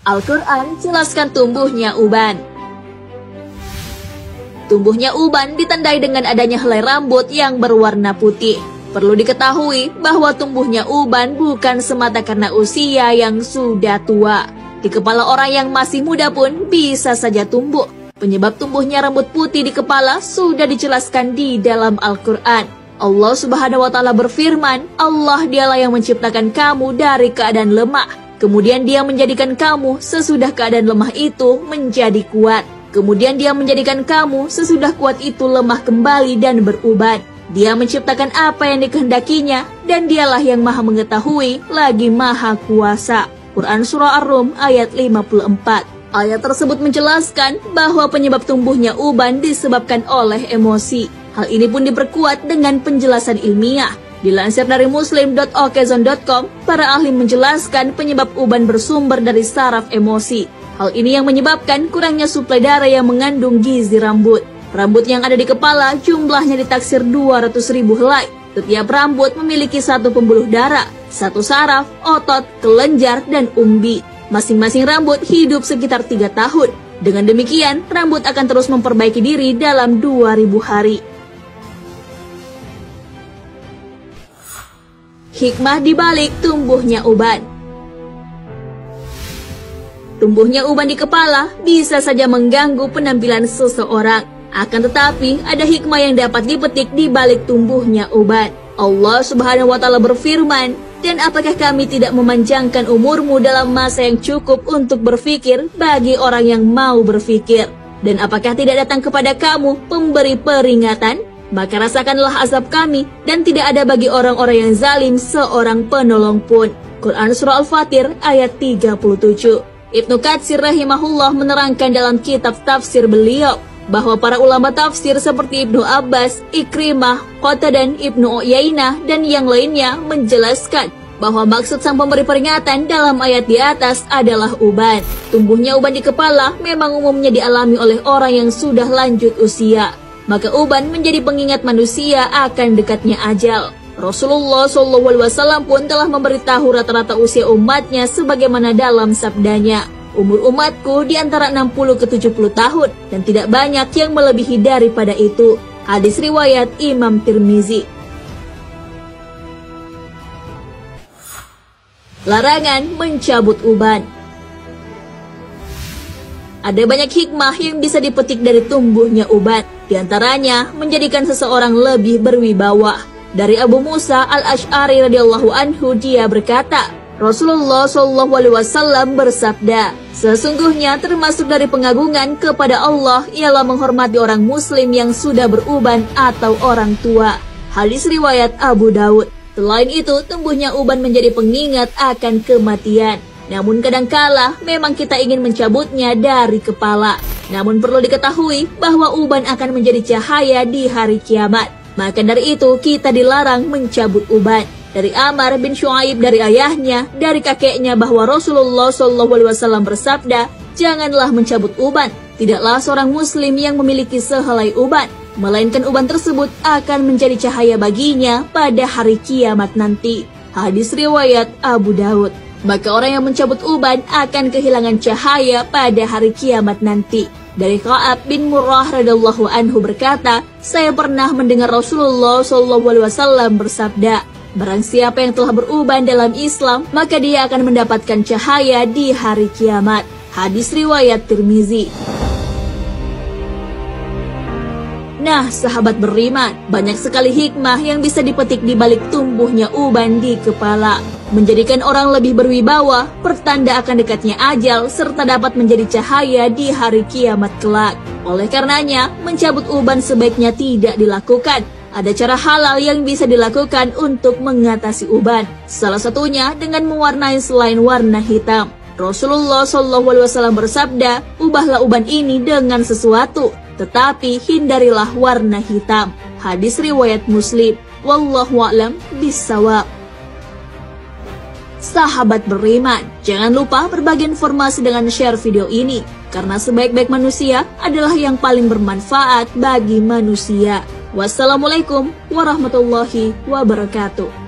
Al-Quran jelaskan tumbuhnya uban. Tumbuhnya uban ditandai dengan adanya helai rambut yang berwarna putih. Perlu diketahui bahwa tumbuhnya uban bukan semata karena usia yang sudah tua. Di kepala orang yang masih muda pun bisa saja tumbuh. Penyebab tumbuhnya rambut putih di kepala sudah dijelaskan di dalam Al-Quran. Allah Subhanahu wa Ta'ala berfirman, Allah dialah yang menciptakan kamu dari keadaan lemah. Kemudian Dia menjadikan kamu sesudah keadaan lemah itu menjadi kuat. Kemudian Dia menjadikan kamu sesudah kuat itu lemah kembali dan beruban. Dia menciptakan apa yang dikehendakinya dan Dialah yang maha mengetahui lagi maha kuasa. Quran Surah Ar-Rum ayat 54. Ayat tersebut menjelaskan bahwa penyebab tumbuhnya uban disebabkan oleh emosi. Hal ini pun diperkuat dengan penjelasan ilmiah. Dilansir dari muslim.okezon.com, para ahli menjelaskan penyebab uban bersumber dari saraf emosi. Hal ini yang menyebabkan kurangnya suplai darah yang mengandung gizi rambut. Rambut yang ada di kepala jumlahnya ditaksir 200.000 helai. Setiap rambut memiliki satu pembuluh darah, satu saraf, otot, kelenjar, dan umbi. Masing-masing rambut hidup sekitar 3 tahun. Dengan demikian, rambut akan terus memperbaiki diri dalam 2000 hari. Hikmah dibalik tumbuhnya uban. Tumbuhnya uban di kepala bisa saja mengganggu penampilan seseorang. Akan tetapi, ada hikmah yang dapat dipetik di balik tumbuhnya uban. Allah Subhanahu wa Ta'ala berfirman, dan apakah kami tidak memanjangkan umurmu dalam masa yang cukup untuk berfikir bagi orang yang mau berfikir? Dan apakah tidak datang kepada kamu pemberi peringatan? Maka rasakanlah azab kami, dan tidak ada bagi orang-orang yang zalim seorang penolong pun. Quran Surah Al-Fatir ayat 37. Ibnu Katsir rahimahullah menerangkan dalam kitab tafsir beliau, bahwa para ulama tafsir seperti Ibnu Abbas, Ikrimah, Qatadan, Ibnu Uyainah, dan yang lainnya menjelaskan bahwa maksud sang pemberi peringatan dalam ayat di atas adalah uban. Tumbuhnya uban di kepala memang umumnya dialami oleh orang yang sudah lanjut usia. Maka uban menjadi pengingat manusia akan dekatnya ajal. Rasulullah SAW pun telah memberitahu rata-rata usia umatnya sebagaimana dalam sabdanya, umur umatku di antara 60 ke 70 tahun dan tidak banyak yang melebihi daripada itu. Hadis riwayat Imam Tirmizi. Larangan mencabut uban. Ada banyak hikmah yang bisa dipetik dari tumbuhnya uban. Di antaranya, menjadikan seseorang lebih berwibawa. Dari Abu Musa Al-Asy'ari radhiyallahu anhu, dia berkata, Rasulullah SAW bersabda, sesungguhnya termasuk dari pengagungan kepada Allah ialah menghormati orang muslim yang sudah beruban atau orang tua. Hadis riwayat Abu Daud. Selain itu, tumbuhnya uban menjadi pengingat akan kematian. Namun kadangkala memang kita ingin mencabutnya dari kepala. Namun perlu diketahui bahwa uban akan menjadi cahaya di hari kiamat. Maka dari itu kita dilarang mencabut uban. Dari Amr bin Shu'aib dari ayahnya, dari kakeknya bahwa Rasulullah SAW bersabda, janganlah mencabut uban. Tidaklah seorang muslim yang memiliki sehelai uban, melainkan uban tersebut akan menjadi cahaya baginya pada hari kiamat nanti. Hadis riwayat Abu Daud. Maka orang yang mencabut uban akan kehilangan cahaya pada hari kiamat nanti. Dari Ka'ab bin Murrah radhiyallahu anhu berkata, saya pernah mendengar Rasulullah SAW bersabda, barang siapa yang telah beruban dalam Islam, maka dia akan mendapatkan cahaya di hari kiamat. Hadis riwayat Tirmizi. Nah, sahabat beriman, banyak sekali hikmah yang bisa dipetik di balik tumbuhnya uban di kepala. Menjadikan orang lebih berwibawa, pertanda akan dekatnya ajal, serta dapat menjadi cahaya di hari kiamat kelak. Oleh karenanya, mencabut uban sebaiknya tidak dilakukan. Ada cara halal yang bisa dilakukan untuk mengatasi uban. Salah satunya dengan mewarnai selain warna hitam. Rasulullah SAW bersabda, ubahlah uban ini dengan sesuatu, tetapi hindarilah warna hitam. Hadis riwayat Muslim. Wallahu a'lam bishawab. Sahabat beriman, jangan lupa berbagi informasi dengan share video ini, karena sebaik-baik manusia adalah yang paling bermanfaat bagi manusia. Wassalamualaikum warahmatullahi wabarakatuh.